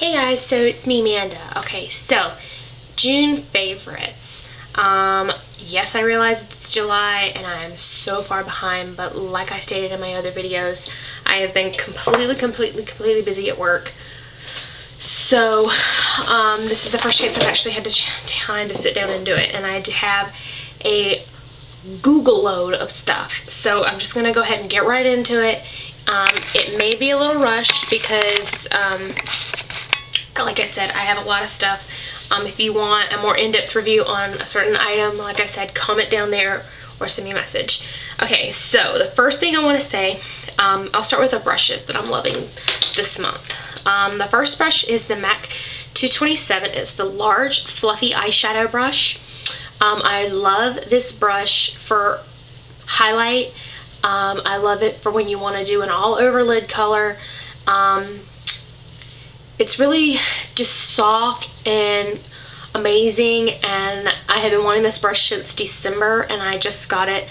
Hey guys, so it's me, Amanda. Okay, so June favorites. Yes, I realize it's July and I'm so far behind, but like I stated in my other videos, I have been completely busy at work. So this is the first chance I've actually had time to sit down and do it, and I have a Google load of stuff. So I'm just gonna go ahead and get right into it. It may be a little rushed because like I said, I have a lot of stuff. If you want a more in-depth review on a certain item, like I said, comment down there or send me a message. Okay, so the first thing I want to say, I'll start with the brushes that I'm loving this month. The first brush is the MAC 227. It's the large fluffy eyeshadow brush. I love this brush for highlight. I love it for when you want to do an all over lid color. It's really just soft and amazing, and I have been wanting this brush since December, and I just got it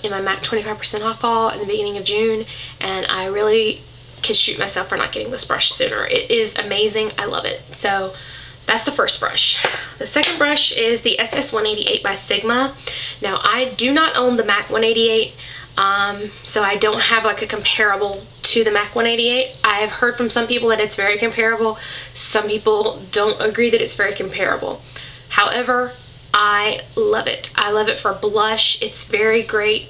in my MAC 25% off haul in the beginning of June, and I really can shoot myself for not getting this brush sooner. It is amazing. I love it. So that's the first brush. The second brush is the SS188 by Sigma. Now, I do not own the MAC 188, so I don't have like a comparable to the MAC 188. I have heard from some people that it's very comparable. Some people don't agree that it's very comparable. However, I love it. I love it for blush. It's very great.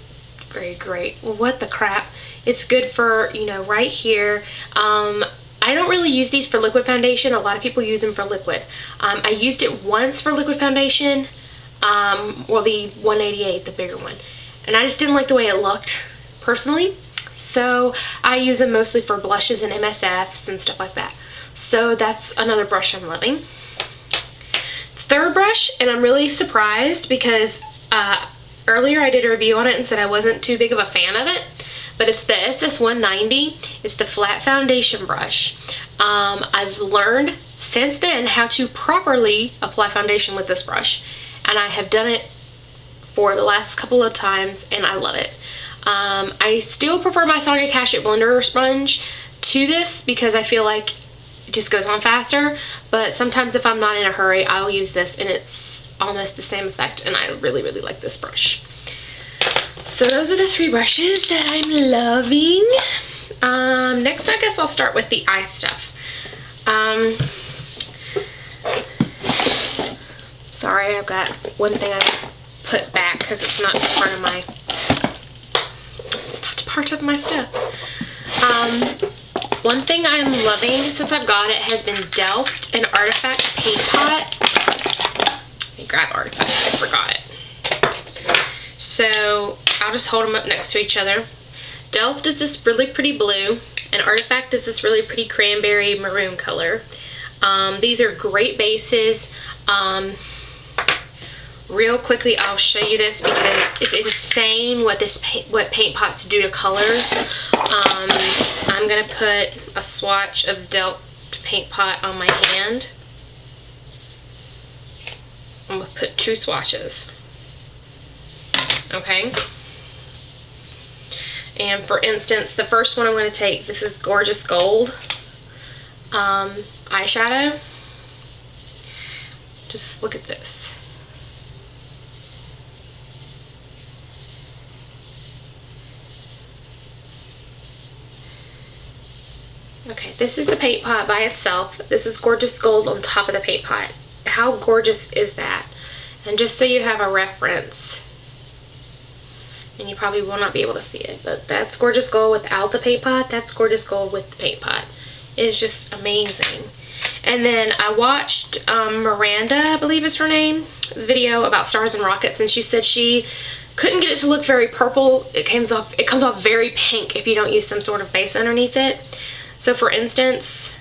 What the crap. It's good for, you know, right here. I don't really use these for liquid foundation. A lot of people use them for liquid. I used it once for liquid foundation. Well, the 188, the bigger one. And I just didn't like the way it looked, personally. So I use them mostly for blushes and MSFs and stuff like that. So that's another brush I'm loving. Third brush, and I'm really surprised because earlier I did a review on it and said I wasn't too big of a fan of it. But it's the SS190. It's the flat foundation brush. I've learned since then how to properly apply foundation with this brush. And I have done it for the last couple of times, and I love it. I still prefer my Sonia Kashuk blender sponge to this because I feel like it just goes on faster, but sometimes if I'm not in a hurry, I'll use this and it's almost the same effect, and I really like this brush. So those are the three brushes that I'm loving. Next, I guess I'll start with the eye stuff. Sorry, I've got one thing I put back because it's not part of my stuff. One thing I'm loving since I've got it has been Delf and Artifact Paintpot. Let me grab Artifact, I forgot it. So I'll just hold them up next to each other. Delf is this really pretty blue, and Artifact is this really pretty cranberry maroon color. These are great bases. Real quickly, I'll show you this because it's insane what Paintpots do to colors. I'm gonna put a swatch of Delf Paintpot on my hand. I'm gonna put 2 swatches. Okay. And for instance, the first one I'm going to take, this is Gorgeous Gold eyeshadow. Just look at this. Okay, this is the paint pot by itself. This is Gorgeous Gold on top of the paint pot. How gorgeous is that? And just so you have a reference, and you probably will not be able to see it, but that's Gorgeous Gold without the paint pot. That's Gorgeous Gold with the paint pot. It's just amazing. And then I watched Miranda, I believe is her name, this video about stars and rockets, and she said she couldn't get it to look very purple. It comes off very pink if you don't use some sort of base underneath it. So for instance,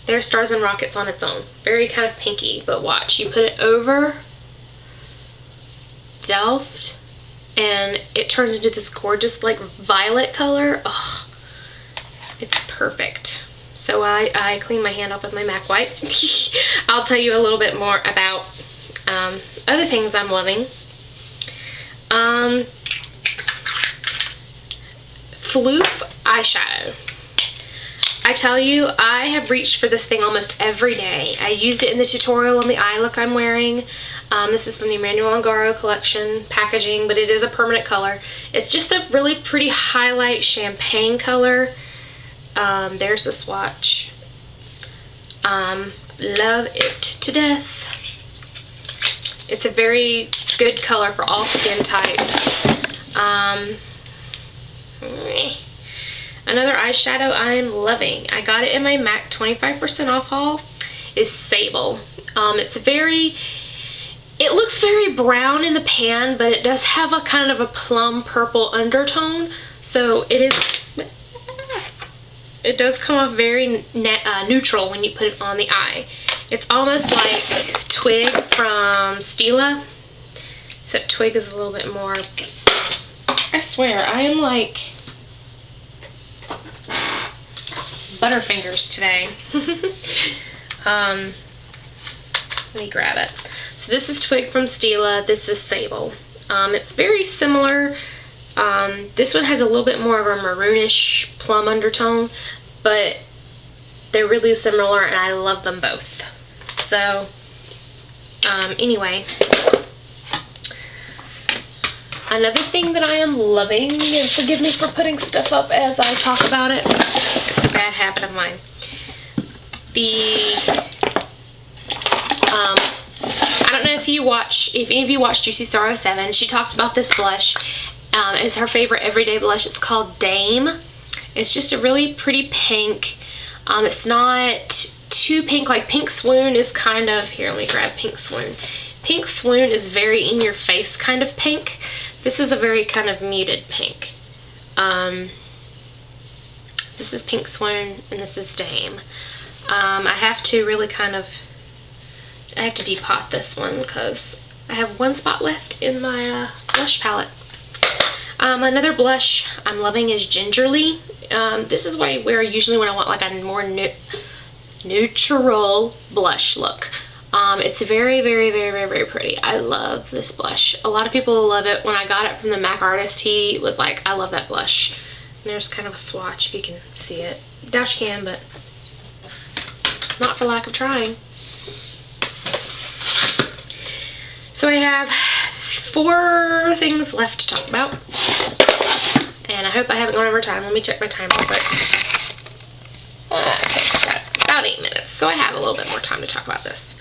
there's Stars and Rockets on its own. Very kind of pinky, but watch. You put it over Delf, and it turns into this gorgeous like violet color. Oh, it's perfect. So I clean my hand off with my MAC wipe. I'll tell you a little bit more about other things I'm loving. Phloof eyeshadow. I tell you, I have reached for this thing almost every day. I used it in the tutorial on the eye look I'm wearing. This is from the Emmanuel Ungaro collection packaging, but it is a permanent color. It's just a really pretty highlight champagne color. There's the swatch. Love it to death. It's a very good color for all skin types. Another eyeshadow I'm loving. I got it in my MAC 25% off haul. Is Sable. It looks very brown in the pan, but it does have a kind of a plum purple undertone. So it does come off very neutral when you put it on the eye. It's almost like Twig from Stila, except Twig is a little bit more. I swear, I am like Butterfingers today. Let me grab it. So this is Twig from Stila. This is Sable. It's very similar. This one has a little bit more of a maroonish plum undertone, but they're really similar and I love them both. So anyway, another thing that I am loving, and forgive me for putting stuff up as I talk about it, it's a bad habit of mine. I don't know if any of you watch Juicy Star 07, she talks about this blush as her favorite everyday blush. It's called Dame. It's just a really pretty pink. It's not too pink. Like Pink Swoon is kind of, here, let me grab Pink Swoon. Pink Swoon is very in your face kind of pink. This is a very kind of muted pink. This is Pink Swoon and this is Dame. I have to really I have to depot this one because I have one spot left in my blush palette. Another blush I'm loving is Gingerly. This is what I wear usually when I want like a more neutral blush look. It's very, very, very, very, very pretty. I love this blush. A lot of people love it. When I got it from the MAC artist, he was like, I love that blush. And there's kind of a swatch if you can see it. Doubt you can, but not for lack of trying. So I have 4 things left to talk about. And I hope I haven't gone over time. Let me check my time real quick. Okay, got about 8 minutes. So I have a little bit more time to talk about this.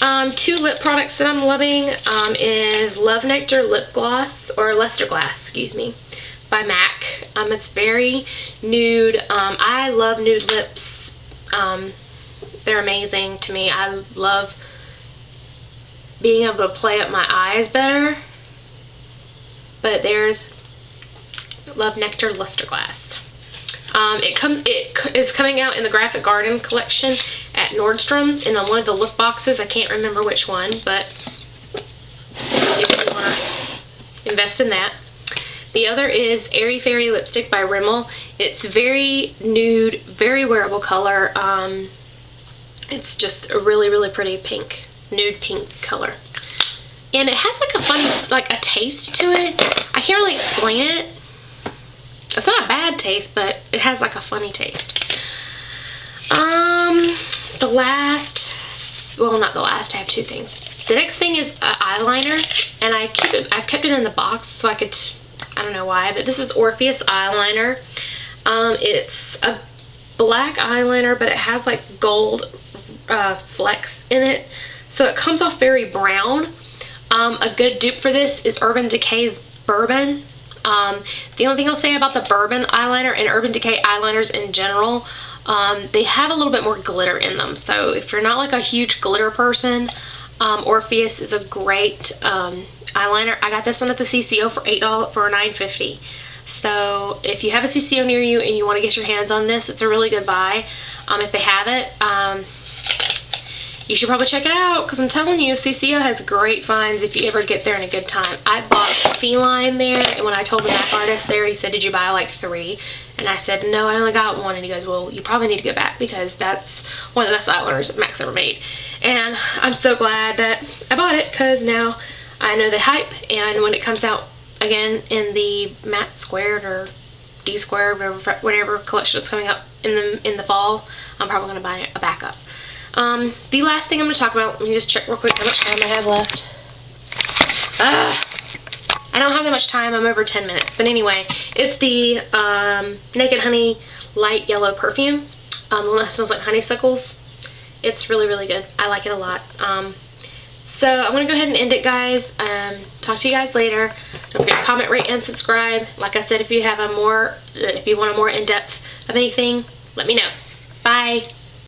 2 lip products that I'm loving is Love Nectar Lip Gloss, or Lusterglass, excuse me, by MAC. It's very nude. I love nude lips. They're amazing to me. I love being able to play up my eyes better. But there's Love Nectar Lusterglass. It is coming out in the Graphic Garden collection at Nordstrom's in one of the look boxes. I can't remember which one, but if you want to invest in that. The other is Airy Fairy Lipstick by Rimmel. It's very nude, very wearable color. It's just a really, really pretty pink, nude pink color. And it has like a funny, like a taste to it. I can't really explain it. It's not a bad taste, but it has like a funny taste. The last, well, not the last, I have 2 things. The next thing is eyeliner, and I've kept it in the box so I could, I don't know why, but this is Orpheous eyeliner. It's a black eyeliner, but it has like gold flecks in it, so it comes off very brown. A good dupe for this is Urban Decay's Bourbon. The only thing I'll say about the Bourbon eyeliner and Urban Decay eyeliners in general, they have a little bit more glitter in them. So if you're not like a huge glitter person, Orpheous is a great eyeliner. I got this one at the CCO for $9.50. So if you have a CCO near you and you want to get your hands on this, it's a really good buy. If they have it, you should probably check it out, because I'm telling you, CCO has great finds if you ever get there in a good time. I bought Feline there, and when I told the MAC artist there, he said, did you buy like 3? And I said, no, I only got 1. And he goes, well, you probably need to go back, because that's one of the best eyeliners MAC's ever made. And I'm so glad that I bought it, because now I know the hype, and when it comes out again in the matte squared or D Square, whatever collection is coming up in the fall, I'm probably going to buy a backup. The last thing I'm going to talk about, let me just check real quick how much time I have left. I don't have that much time, I'm over 10 minutes. But anyway, it's the Naked Honey Light Yellow Perfume. The one that smells like honeysuckles. It's really, really good. I like it a lot. So I'm going to go ahead and end it, guys. Talk to you guys later. Don't forget to comment, rate, and subscribe. Like I said, if you want a more in-depth of anything, let me know. Bye.